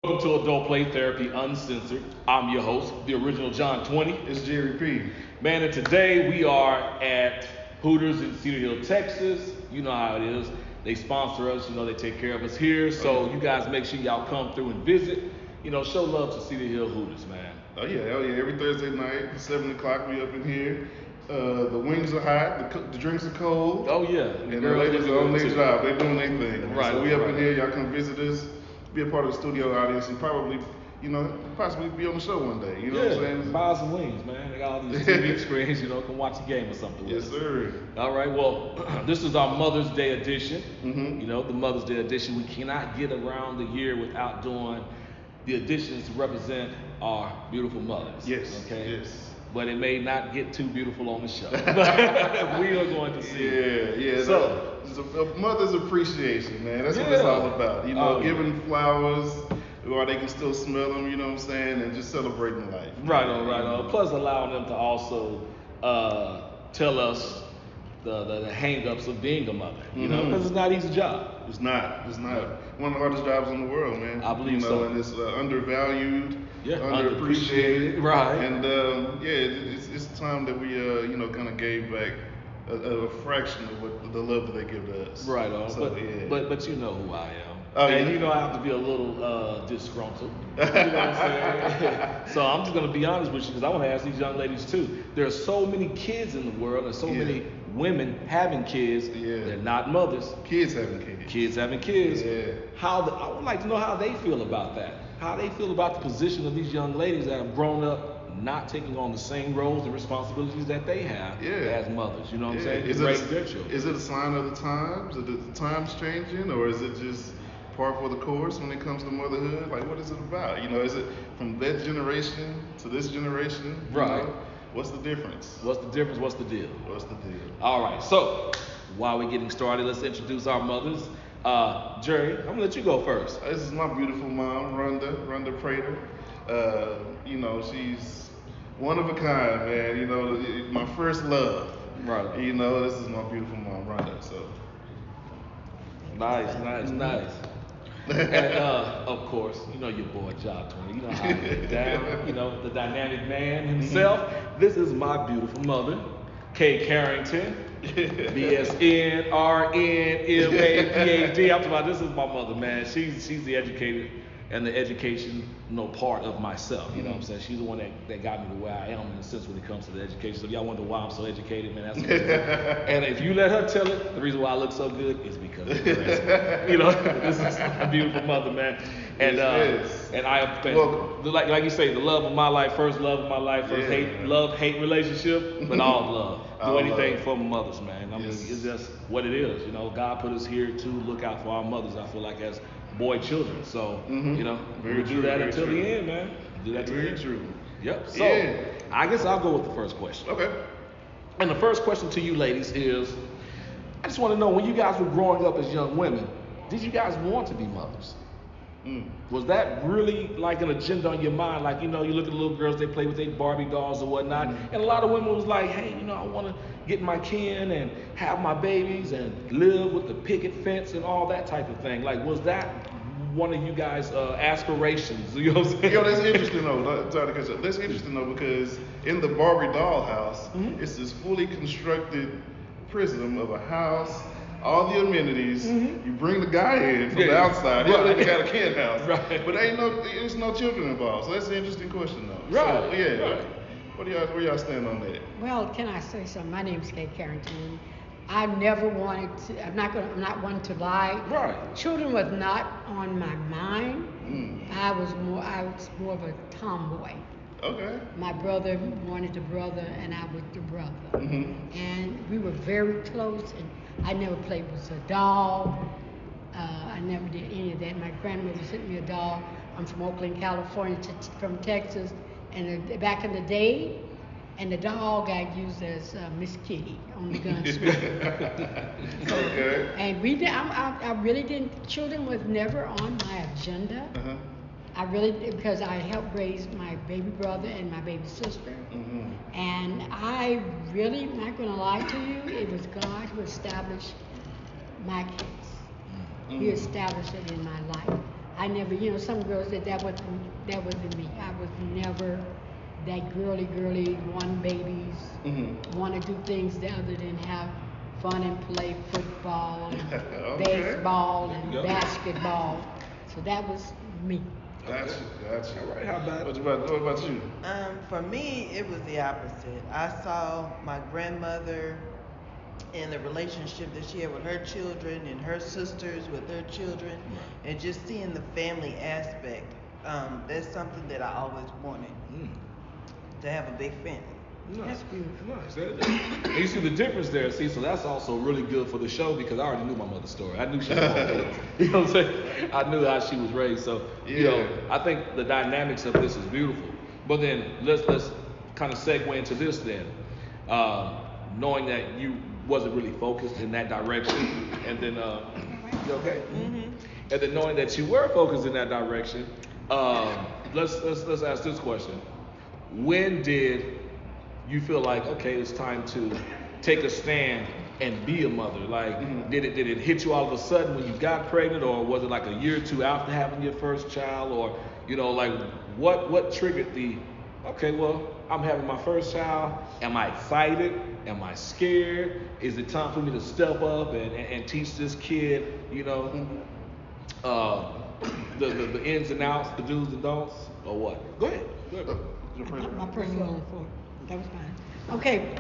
Welcome to Adult Play Therapy Uncensored. I'm your host, the original John 20. It's Jerry P. Man, and today we are at Hooters in Cedar Hill, Texas. You know how it is. They sponsor us, they take care of us here. So you guys make sure y'all come through and visit. Show love to Cedar Hill Hooters, man. Oh yeah. Every Thursday night, 7 o'clock, we up in here. The wings are hot, the drinks are cold. Oh yeah. And the ladies are on their job. They're doing their thing. Right. So we up in here, y'all come visit us, be a part of the studio audience, and probably, possibly be on the show one day. You know what I'm saying? Buy some wings, man. They got all these TV screens, come watch a game or something. Yes, sir. All right, well, this is our Mother's Day edition. Mm-hmm. The Mother's Day edition. We cannot get around the year without doing the editions to represent our beautiful mothers. Yes. Okay. Yes. But it may not get too beautiful on the show. We are going to see. Yeah. So, it's a mother's appreciation, man. That's what it's all about. Giving flowers while they can still smell them, you know what I'm saying, and just celebrating life. Right on. Plus allowing them to also tell us the hang-ups of being a mother, because it's not an easy job. It's not. One of the hardest jobs in the world, man. I believe so. And it's undervalued, underappreciated. Right. And it's time that we kind of gave back a fraction of what the love that they give to us. Right on. So, but you know who I am. Oh, and yeah. I have to be a little disgruntled. You know what I'm saying? So I'm just going to be honest with you, because I want to ask these young ladies too. There are so many kids in the world and so many women having kids. They're not mothers. Kids having kids. Kids having kids. Yeah. I would like to know how they feel about that. How they feel about the position of these young ladies that have grown up not taking on the same roles and responsibilities that they have as mothers. You know what I'm saying? Is it a sign of the times? Are the times changing, or is it just par for the course when it comes to motherhood? Like, what is it about? Is it from that generation to this generation? Right. What's the difference? What's the difference? What's the deal? What's the deal? All right. So while we're getting started, let's introduce our mothers. Jerry, I'm gonna let you go first. This is my beautiful mom, Rhonda Prater. She's one of a kind, man. My first love. Right. This is my beautiful mom, Rhonda. So. Nice. And of course, your boy John 20. You know how I get down. The dynamic man himself. This is my beautiful mother, K. Carrington. BSN, RN, MA, PhD. I'm talking about, this is my mother, man. She's the educator and the educational part of myself. You know what I'm saying? She's the one that got me to where I am in a sense when it comes to the education. So if y'all wonder why I'm so educated, man, that's what and if you let her tell it, the reason why I look so good is because of the rest. This is my beautiful mother, man. And and I have been, like you say, the love of my life, first love of my life, first hate relationship, but all love. Do anything for mothers, man. I mean, it's just what it is. God put us here to look out for our mothers. I feel like as boy children. So, we do that until the end, man. Do that till the end. True. Yep. So, I guess I'll go with the first question. Okay. And the first question to you ladies is, I just want to know, when you guys were growing up as young women, did you guys want to be mothers? Was that really like an agenda on your mind? Like, you look at the little girls, they play with their Barbie dolls or whatnot. And a lot of women was like, hey, I want to get my kin and have my babies and live with the picket fence and all that type of thing. Like, was that one of you guys' aspirations? You know what I'm saying? That's interesting though. That's interesting though, because in the Barbie doll house, it's this fully constructed prism of a house. All the amenities, you bring the guy in from the outside. They got a kid house, but there's no children involved. So that's an interesting question, though. Right. So, where y'all stand on that? Well, can I say something? My name's Kay Carrington. I never wanted to. I'm not one to lie. Right. Children was not on my mind. I was more of a tomboy. Okay. My brother wanted the brother, and I was the brother. And we were very close. And I never played with a doll. I never did any of that. My grandmother sent me a doll. I'm from Oakland, California, from Texas. And back in the day, and the doll got used as Miss Kitty on the gunsmith. Okay. And I really didn't. Children was never on my agenda. I really did, because I helped raise my baby brother and my baby sister. And I really, not going to lie to you, it was God who established my case. He established it in my life. I never, some girls said that wasn't me. I was never that girly, want babies, want to do things other than have fun and play football, and Okay. baseball, and basketball. So that was me. Gotcha. All right, how about What about you? For me, it was the opposite. I saw my grandmother and the relationship that she had with her children and her sisters with their children, and just seeing the family aspect. That's something that I always wanted, to have a big family. That's beautiful. Nice. And you see the difference there. See, so that's also really good for the show because I already knew my mother's story. I knew she was born. You know what I'm saying? I knew how she was raised. So, I think the dynamics of this is beautiful. But then let's kind of segue into this then. Knowing that you wasn't really focused in that direction, and then you okay? And then knowing that you were focused in that direction, let's ask this question: when did you feel like, okay, it's time to take a stand and be a mother? Like, did it hit you all of a sudden when you got pregnant, or was it like a year or two after having your first child, or like what triggered the, okay, well, I'm having my first child. Am I excited? Am I scared? Is it time for me to step up and teach this kid, the ins and outs, the do's and don'ts, or what? Go ahead. My personal for that was fine. Okay,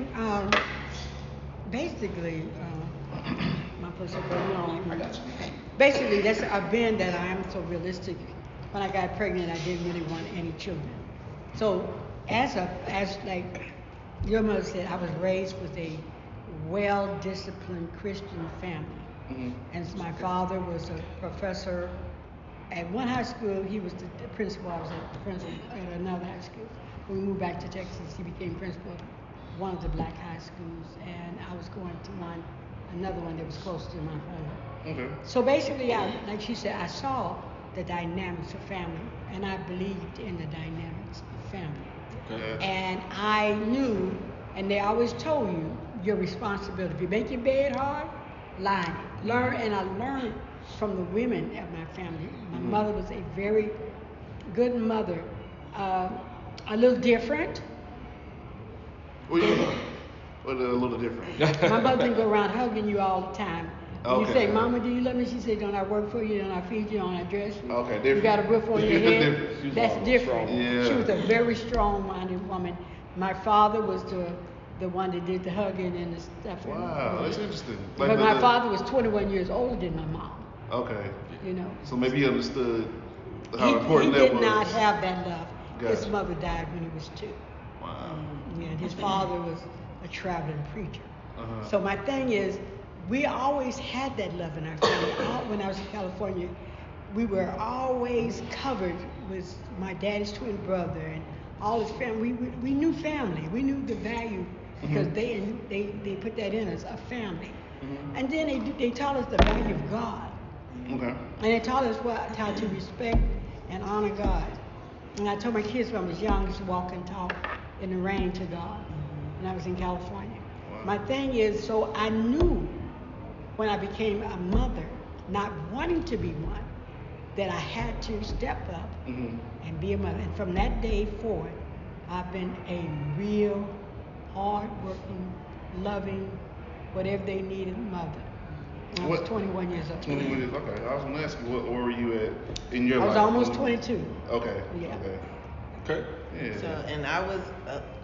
basically, my personal I got you. Basically, I've been that I am so realistic. When I got pregnant, I didn't really want any children. So, as like your mother said, I was raised with a well-disciplined Christian family, and so my father was a professor at one high school. He was the principal. I was the principal at another high school. When we moved back to Texas, he became principal of one of the black high schools, and I was going to another one that was close to my home. Okay. So basically, like she said, I saw the dynamics of family, and I believed in the dynamics of family. Okay. And I knew, and they always told you, your responsibility. If you make your bed hard, lie. And I learned from the women of my family. My mother was a very good mother. A little different. What a little different. My mother didn't go around hugging you all the time. When you Okay. say, Mama, do you love me? She said, don't I work for you? Don't I feed you? Don't I dress you? Okay, different. You got a roof on your head? Different. That's different. Yeah. She was a very strong-minded woman. My father was the one that did the hugging and the stuff. Wow, that's interesting. But my father was 21 years older than my mom. Okay. So maybe he understood how important he that was. did not have that love. His Gotcha. mother died when he was 2. Wow. And his father was a traveling preacher. Uh-huh. So my thing is, we always had that love in our family. When I was in California, we were always covered with my daddy's twin brother and all his family. We knew family. We knew the value because they put that in us, a family. And then they taught us the value of God. Okay. And they taught us how to respect and honor God. And I told my kids when I was young, I used to walk and talk in the rain to God when I was in California. Wow. My thing is, so I knew when I became a mother, not wanting to be one, that I had to step up and be a mother. And from that day forward, I've been a real hard-working, loving, whatever they needed mother. I was 21 years old. 21 years. Okay. I was gonna ask you, where were you at in your I life? was almost 22. Okay. Yeah. Okay. Yeah. So, and I was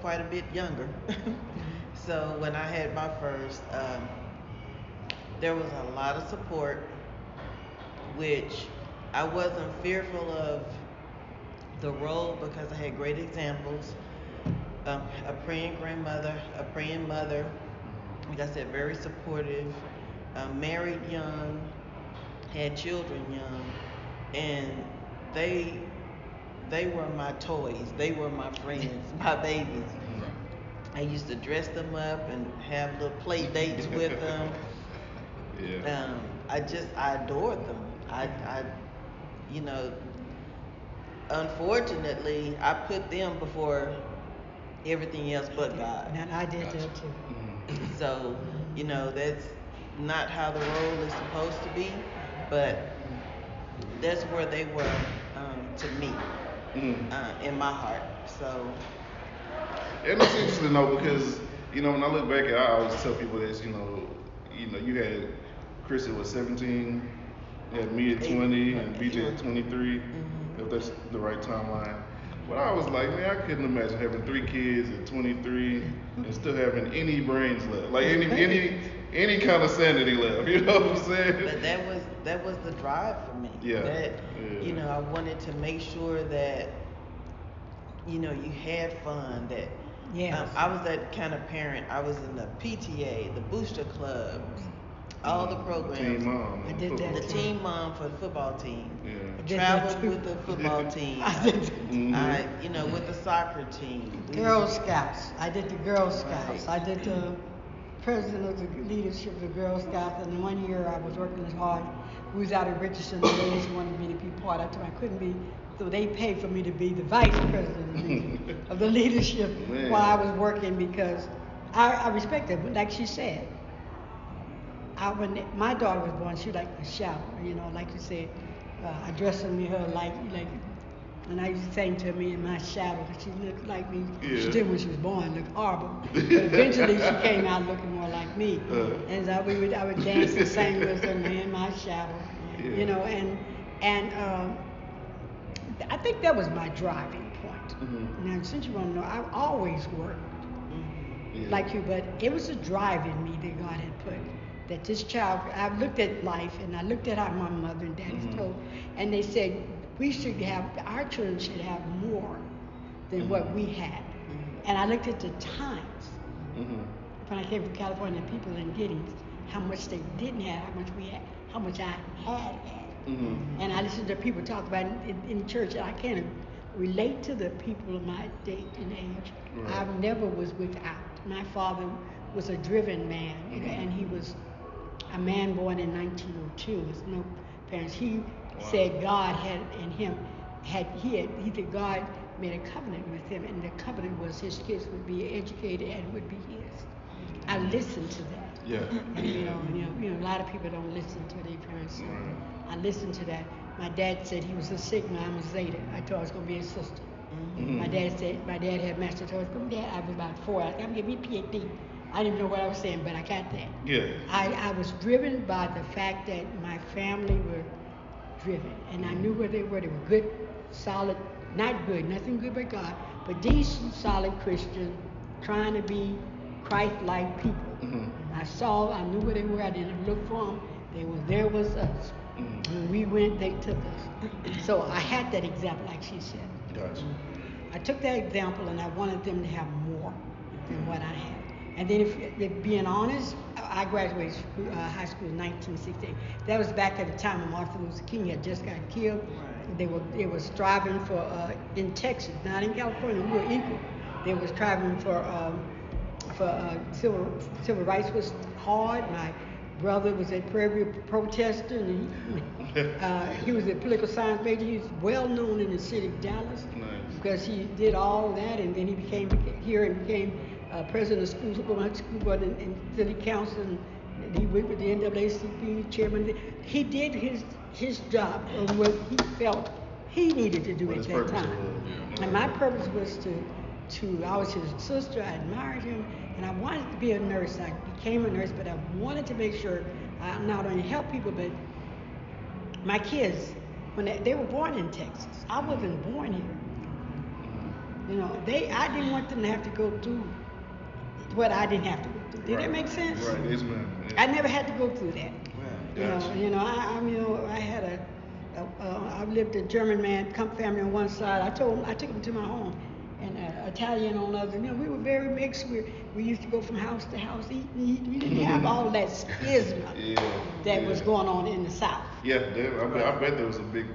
quite a bit younger. So when I had my first, there was a lot of support, which I wasn't fearful of the role because I had great examples. A praying grandmother, a praying mother, like I said, very supportive, married young, had children young, and they were my toys. They were my friends, my babies. I used to dress them up and have little play dates with them. Yeah. I adored them. Unfortunately, I put them before everything else but God. And I did that too. So, that's not how the role is supposed to be, but that's where they were to me, in my heart. So. And it's interesting though because when I look back at, I always tell people this. You had Chris at 17, you had me at 20, and BJ at 23. If that's the right timeline. But I was like, man, I couldn't imagine having 3 kids at 23 and still having any brains left, like any kind of sanity left. You know what I'm saying? But that was the drive for me. Yeah. I wanted to make sure that you had fun. That I was that kind of parent. I was in the PTA, the booster clubs, all the programs. Team mom. I did that. The team mom for the football team. Yeah. Traveled with the football team. I did with the soccer team. Girl Scouts. I did the Girl Scouts. I did the president of the leadership of the Girl Scouts. And 1 year I was working as hard. We was out of Richardson. The ladies wanted me to be part. I told them I couldn't be. So they paid for me to be the vice president of the leadership while I was working because I respect it. But like she said, when my daughter was born, she liked to shower. Like you said, I dressed her like, and I used to sing to me in my shadow that she looked like me. Yeah. She did when she was born, looked horrible. But eventually she came out looking more like me. And so I would dance and sing with her in my shadow. And I think that was my driving point. Now, since you want to know, I've always worked like you, but it was a drive in me that God had put. That this child, I looked at life and I looked at how my mother and daddy told, and they said our children should have more than what we had. And I looked at the times when I came from California, people in Giddings, how much they didn't have, how much we had, how much I had. And I listened to people talk about it in church, and I can't relate to the people of my date and age. Right. I never was without. My father was a driven man, and he was a man born in 1902 with no parents. He said God had in him he said God made a covenant with him, and the covenant was his kids would be educated and would be his. I listened to that. Yeah. And a lot of people don't listen to their parents. So I listened to that. My dad said he was a Sigma, I'm a Zeta. I thought I was gonna be a sister. My dad had master told me, Dad, I was about 4. I said, I'm gonna get me PhD. I didn't even know what I was saying, but I got that. Yeah. I was driven by the fact that my family were driven, and I knew where they were. They were good, solid, not good, nothing good but God, but decent, solid Christian, trying to be Christ-like people. I knew where they were. I didn't look for them. There was us. When we went, they took us. So I had that example, like she said. Gotcha. I took that example, and I wanted them to have more than what I had. And then, if being honest, I graduated high school in 1968. That was back at the time when Martin Luther King had just got killed. Right. They were striving for in Texas, not in California. We were equal. They were striving for civil rights was hard. My brother was at Prairie protesting, and he was a political science major. He was well known in the city of Dallas because he did all that, and then he became president of school board and city council, and he went with the NAACP chairman. He did his job of what he felt he needed to do at that time. And my purpose was I was his sister. I admired him, and I wanted to be a nurse. I became a nurse, but I wanted to make sure I not only help people, but my kids, when they were born in Texas. I wasn't born here. I didn't want them to have to go through what I didn't have to go through. Did that make sense? Right, yes, ma'am. Yeah. I never had to go through that. Gotcha. I had I lived a German man family on one side. I took him to my home, and Italian on the other. We were very mixed. We used to go from house to house, eat. We didn't have all that schisma that was going on in the South. Yeah, I bet there was a big.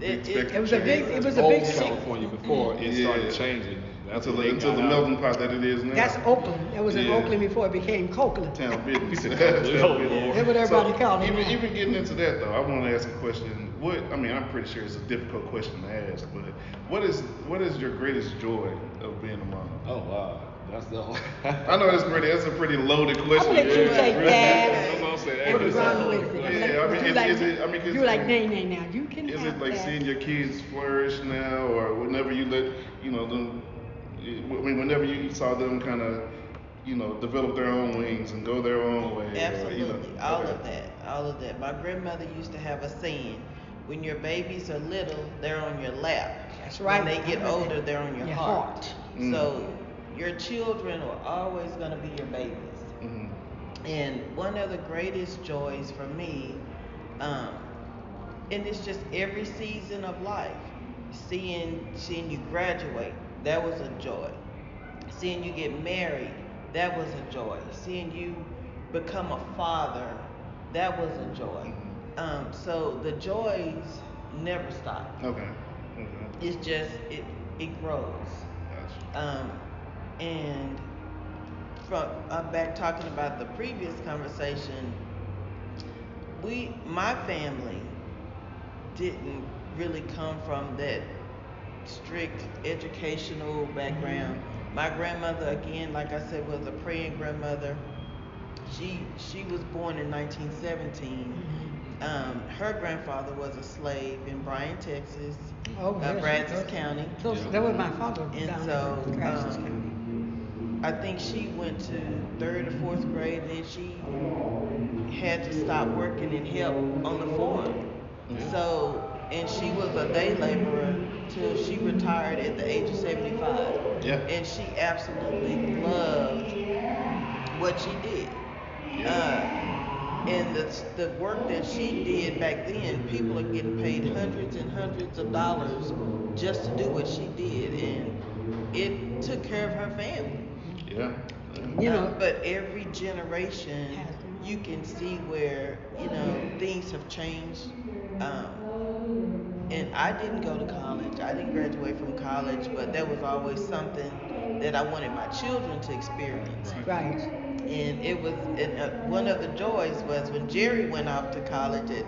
It was a big California before it started changing. Until the melting pot that it is now. That's Oakland. It was in Oakland before it became Copeland. Town business. That's what everybody called it. Even getting into that though, I want to ask a question. I'm pretty sure it's a difficult question to ask, but what is your greatest joy of being a mom? Oh wow, that's the. I know that's a pretty loaded question. I'm gonna let you take that. That's what I'm saying. is it? I mean, you like nay now. You can is have it like that. seeing your kids flourish now, or whenever you let them? I mean, whenever you saw them kind of develop their own wings and go their own way. Absolutely, all okay. of that. My grandmother used to have a saying: when your babies are little, they're on your lap. That's right. When they get older, they're on your heart. Mm. So your children are always going to be your babies. Mm-hmm. And one of the greatest joys for me, and it's just every season of life, seeing you graduate, that was a joy. Seeing you get married, that was a joy. Seeing you become a father, that was a joy. So the joys never stop. Okay. It's just it grows. Gotcha. And I'm back talking about the previous conversation. My family didn't really come from that strict educational background. My grandmother, again, like I said, was a praying grandmother. She was born in 1917. Her grandfather was a slave in Bryan, Texas, Brazos County. That was my father. And so I think she went to 3rd or 4th grade, and then she had to stop working and help on the farm. So, and she was a day laborer till she retired at the age of 75. Yeah. And she absolutely loved what she did. And the work that she did back then, people are getting paid hundreds and hundreds of dollars just to do what she did, and it took care of her family. Yeah. But every generation, you can see where things have changed. And I didn't go to college. I didn't graduate from college, but there was always something that I wanted my children to experience. Right. And it was one of the joys was when Jerry went off to college at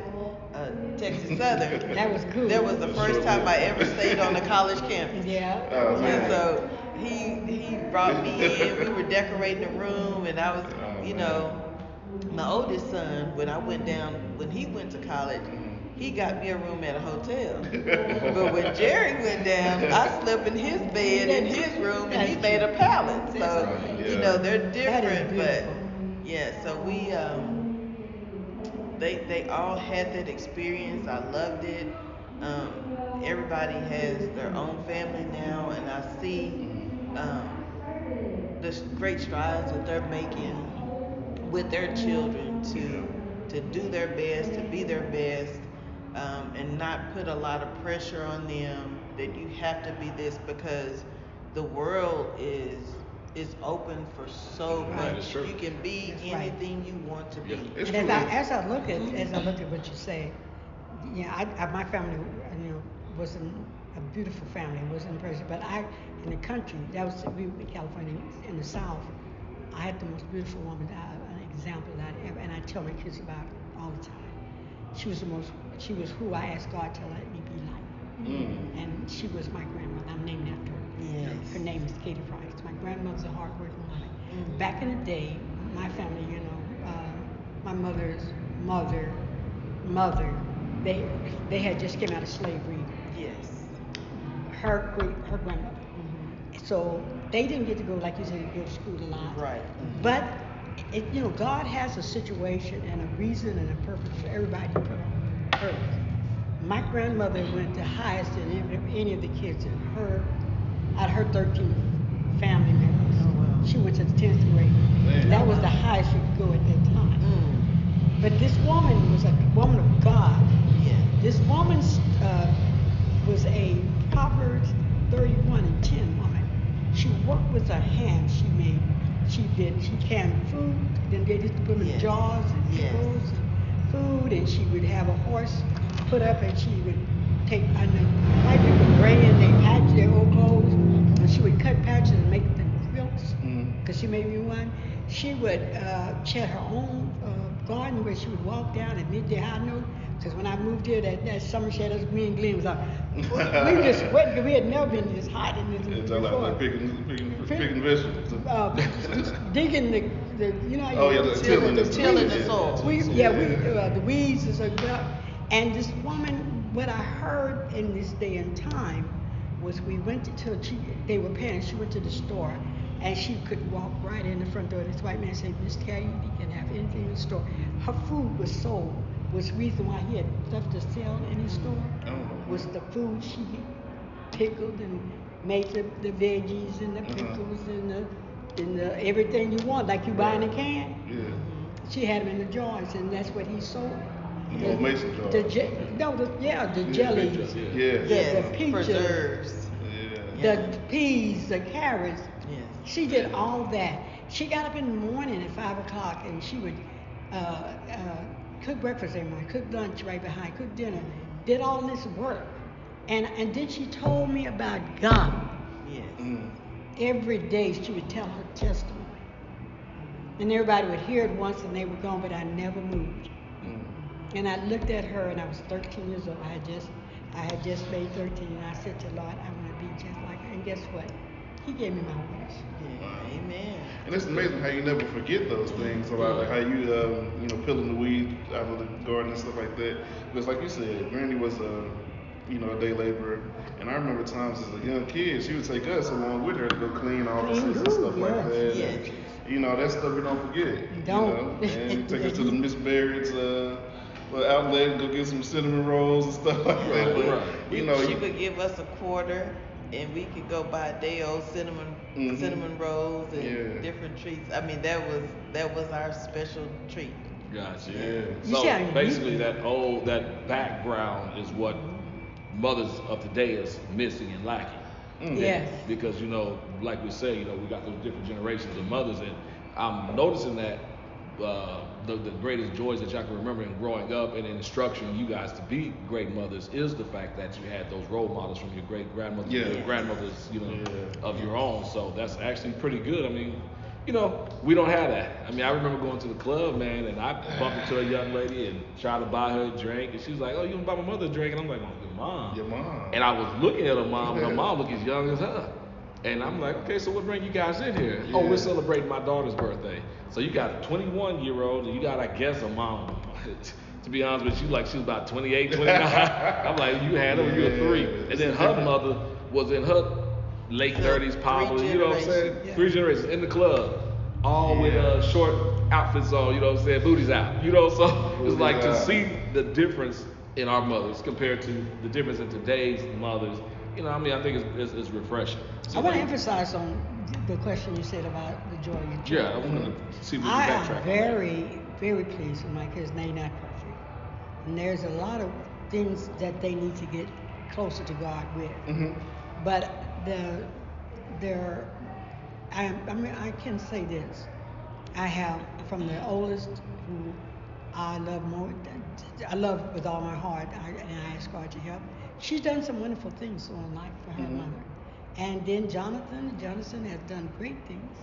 Texas Southern. That was cool. That was the first time I ever stayed on a college campus. Yeah. And so he brought me in. We were decorating the room, and I was, my oldest son. When he went to college, he got me a room at a hotel. But when Jerry went down, I slept in his bed in his room, and he made a pallet. So, they're different, but yeah, so we, they all had that experience. I loved it. Everybody has their own family now, and I see the great strides that they're making with their children to do their best, to be their best. And not put a lot of pressure on them that you have to be this, because the world is open for so much. You can be anything you want to be. And as I look at what you say, my family, wasn't a beautiful family. It wasn't perfect, but in the country, we were in California, in the South. I had the most beautiful woman, an example that and I tell my kids about it all the time. She was who I asked God to let me be like. And she was my grandmother. I'm named after her. Yes. Her name is Cedar. My grandmother's a hardworking woman. Back in the day, my family, my mother's mother, they had just came out of slavery. Yes. Her grandmother. So they didn't get to go, like you said, go to school a lot. Right. But God has a situation and a reason and a purpose for everybody to put on earth. My grandmother went the highest in any of the kids out of her 13 family members. Oh, wow. She went to the 10th grade. And that was the highest you could go at that time. But this woman was a woman of God. Yeah. This woman was a Proverbs 31:10 woman. She worked with her hands. She canned food, then they used to put them in jars and pickles and food, and she would have a horse put up, and she would take, white people grain, they patch their old clothes, and she would cut patches and make the quilts, because she made me one. She had her own garden where she would walk down at midday high noon Because when I moved here, that summer she had us green gleams on. We were just sweating because we had never been this hot in this It's before. like picking vegetables. Digging the you know. Oh, yeah, the tilling the soil. The weeds and so and this woman, what I heard in this day and time was we went to they were parents. She went to the store, and she could walk right in the front door. This white man said, "Miss Carey, you can have anything in the store." Her food was sold. Was the reason why he had stuff to sell in his store was the food she pickled and made the veggies and the pickles and the everything you want, like you buy in a can. Yeah. She had them in the jars, and that's what he sold. The old mason jars. The jellies. Yeah. The peaches. Preserves. Yeah. The peas, the carrots. Yes. She did all that. She got up in the morning at 5 o'clock and she would cook breakfast every morning, cook lunch right behind, cook dinner, did all this work. And then she told me about God. Yes. Every day she would tell her testimony. And everybody would hear it once and they were gone, but I never moved. And I looked at her and I was 13 years old. I had just made 13 and I said to Lord, I want to be just like her. And guess what? He gave me my wish. Yeah. Amen. And it's amazing how you never forget those things about like how you peeling the weeds out of the garden and stuff like that. Because like you said, Granny was a day laborer, and I remember times as a young kid, she would take us along with her to go clean offices and stuff like that. Yes. And, that stuff we don't forget. Don't. And take us to the Miss Barrett's outlet and go get some cinnamon rolls and stuff like that. But, She would give us a quarter, and we could go buy a day old cinnamon rolls and different treats. I mean, that was our special treat. Gotcha. Yeah. So basically, that background is what mothers of today is missing and lacking. Yes. Because like we say, we got those different generations of mothers, and I'm noticing that the greatest joys that y'all can remember in growing up and in instructing you guys to be great mothers is the fact that you had those role models from your great grandmothers, your grandmothers, of your own. So that's actually pretty good. I mean, we don't have that. I mean, I remember going to the club, man, and I bumped into a young lady and tried to buy her a drink, and she was like, "Oh, you gonna buy my mother a drink?" And I'm like, "Oh, your mom." Your mom. And I was looking at her mom, and her mom looked as young as her. And I'm like, "Okay, so what bring you guys in here?" Yeah. "Oh, we're celebrating my daughter's birthday." So you got a 21-year-old, and you got, I guess, a mom. To be honest with you, like she was about 28, 29. I'm like, you had her when you were 3. And then her mother was in her late 30s, probably, you know what I'm saying? Yeah. 3 generations in the club, all with short outfits on, you know what I'm saying? Booties out, So it's like to see the difference in our mothers compared to the difference in today's mothers. I think it's refreshing. So I want to emphasize on the question you said about the joy of your children. Yeah, I want to see if we can I backtrack. am very, very pleased with my kids. They're not perfect. And there's a lot of things that they need to get closer to God with. But I can say this. I have, from the oldest, who I love with all my heart, and I ask God to help. She's done some wonderful things in life for her mother. And then Jonathan has done great things.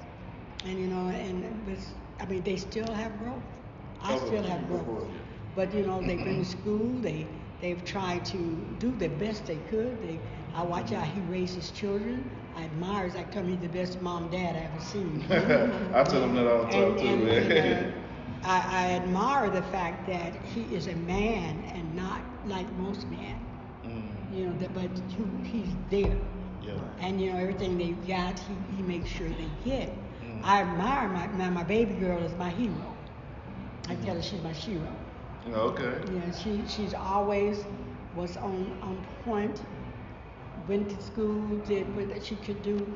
And they still have growth. I still have growth. But they've been to school, they've tried to do the best they could. I watch how he raises children. I admire his. I tell him he's the best mom and dad I ever seen. I tell him that all the time too. I admire the fact that he is a man and not like most men. But he's there. Yeah. And everything they got, he makes sure they get. I admire my baby girl is my hero. I tell her she's my hero. Okay. Yeah, she's always was on point. Went to school, did what she could do,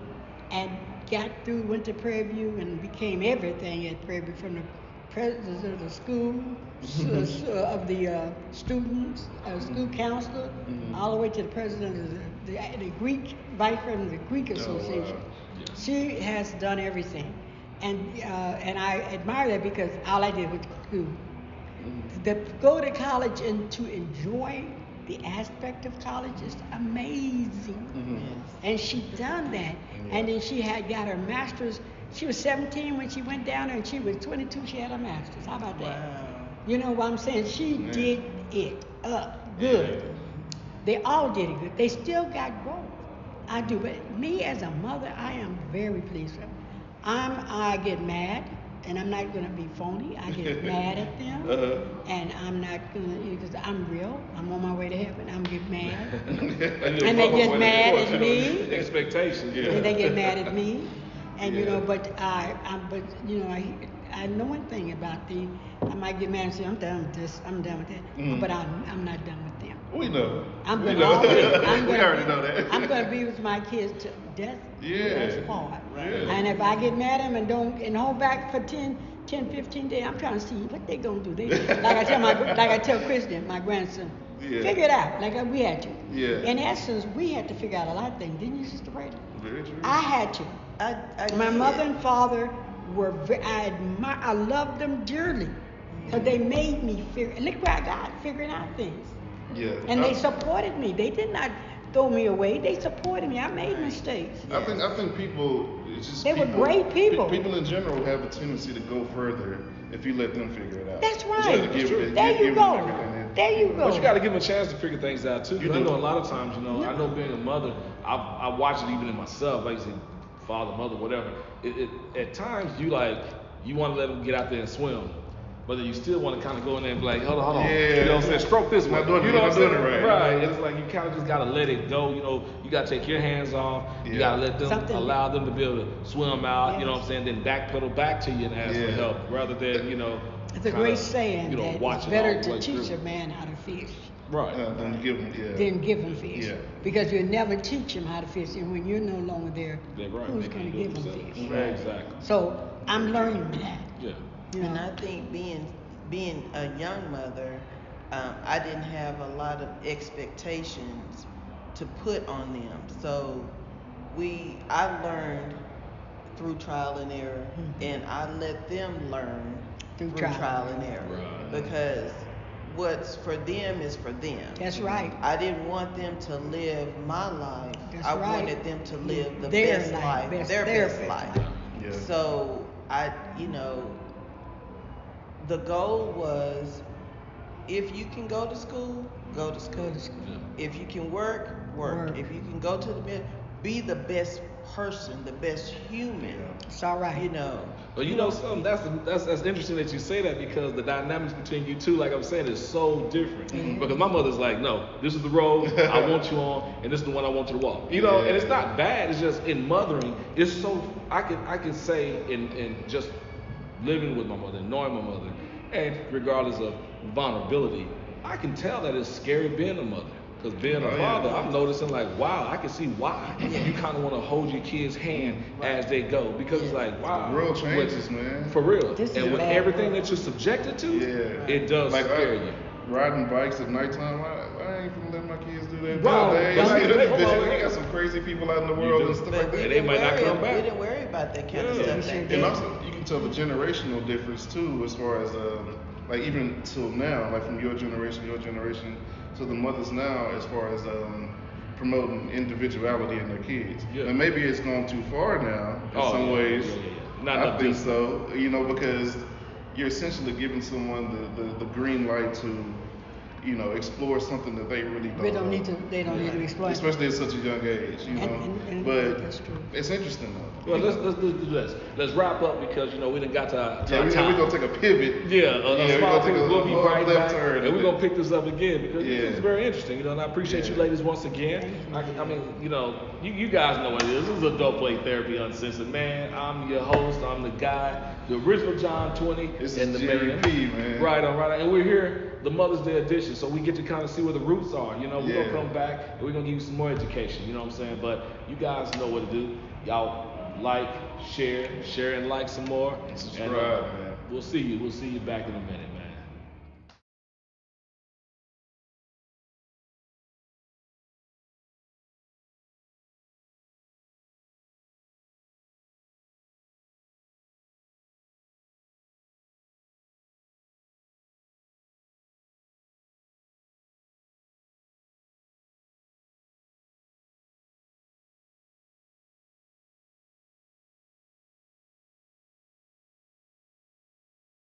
and got through. Went to Prairie View and became everything at Prairie View, from the president of the school, of the students, school counselor, all the way to the president of the Greek, vice president of the Greek Association. Wow. She has done everything, and I admire that because all I did was go to college and to enjoy the aspect of college is amazing. And she done that, and then she had got her master's. She was 17 when she went down there, and she was 22. She had her master's. How about that? Wow. You know what I'm saying? She did it up good. They all did it good. They still got growth. I do, but me as a mother, I am very pleased with them. I get mad, and I'm not gonna be phony. I get mad at them, and I'm not gonna, because I'm real. I'm on my way to heaven. I'm get mad, and they get mad at me. Expectations, yeah. And they get mad at me, and you know, but I know one thing about I might get mad and say, I'm done with this, I'm done with that, but I'm not done with them. We know. I'm We gonna know. always, We already know that. I'm gonna be with my kids to death. Yeah. That's hard. Yeah. And if I get mad at them and hold back for 10, 15 days, I'm trying to see what they gonna do. Like I tell Christian, my grandson, figure it out. Like we had to. Yeah. In essence, we had to figure out a lot of things, didn't you, Sister Prater? Very true. I had to. My did. mother and father were I loved them dearly, because they made me look where I got figuring out things. Yeah. And they supported me. They did not throw me away. They supported me. I made mistakes. I think people, it's just They were people, great people. People in general have a tendency to go further if you let them figure it out. That's Just right. let them give it- There give you them go. everything. There you go. But you got to give them a chance to figure things out too. 'Cause You I do. know a lot of times, I know being a mother, I watch it even in myself. Like you say, father, mother, whatever. At times you want to let them get out there and swim, but then you still want to kind of go in there and be like, hold on. Yeah. You know what I'm saying? Stroke this Not one. doing it- You know not what I'm saying? doing it right. Right. It's like you kind of just got to let it go. You got to take your hands off. You Yeah. got to let them Something- allow them to be able to swim out. You know what I'm Yes. saying? Then backpedal back to you and ask for Yeah. help, rather than It's a kinda, great saying that watch it's it better all the to way teach through. a man how to fish Right. Then give them, than give him fish. Yeah. Because you'll never teach him how to fish, and when you're no longer there, Yeah, right. who's They going can to do it give him themselves. fish? Right, exactly. So I'm learning that. Yeah. You know? And I think being a young mother, I didn't have a lot of expectations to put on them. So I learned through trial and error, and I let them learn Through through trial. trial and error. Right. Because what's for them is for them. That's right. I didn't want them to live my life. That's I right. wanted them to live the Their best life, life, their their best best life. life. Yeah. So the goal was, if you can go to school, go to school. Go to school. If you can work. Work. If you can go to the bed, be the best person, the best human. It's all right. But you know something, that's interesting that you say that, because the dynamics between you two, like I'm saying, is so different. Because my mother's like, no, this is the road I want you on, and this is the one I want you to walk. And it's not bad. It's just in mothering, it's so I can say in just living with my mother, and knowing my mother, and regardless of vulnerability, I can tell that it's scary being a mother. Because being a father, I'm noticing like, wow, I can see why you kind of want to hold your kid's hand as they go. Because it's like, wow. The world changes, man. For real. This is And with bad everything world. that you're subjected to, Yeah. it does scare you. Riding bikes at nighttime, I ain't gonna let my kids do that. Bro, Nowadays. We got some crazy people out in the world and stuff like But we that. And they didn't might not worry- come back. We didn't worry about that kind of Yeah. stuff We sure back did. And then. also, you can tell the generational difference too, as far as like even till now, like from your generation to the mothers now, as far as promoting individuality in their kids. Yeah. And maybe it's gone too far now in some ways. Not I enough think discipline. so. Because you're essentially giving someone the green light to, explore something that they really don't. They don't need know. to. They don't need to explain. Especially at such a young age, And but that's true. it's interesting though. Well, let's do this. Let's wrap up, because we done got to our Yeah, we're time. gonna take a pivot. Yeah, a small thing. We'll be right back, turn. and we're gonna pick this up again, because Yeah. this is very interesting. And I appreciate you ladies once again. I mean, you guys know what it is. This is Adult Play Therapy Uncensored, man. I'm your host. I'm the guy, the original John 20, This and is the Jerry man. P, man. Right on, right on. And we're here, the Mother's Day edition, so we get to kind of see where the roots are. We're gonna come back and we're gonna give you some more education. You know what I'm saying? But you guys know what to do. Y'all like, share and like some more. Subscribe, And, man. We'll see you back in a minute, man.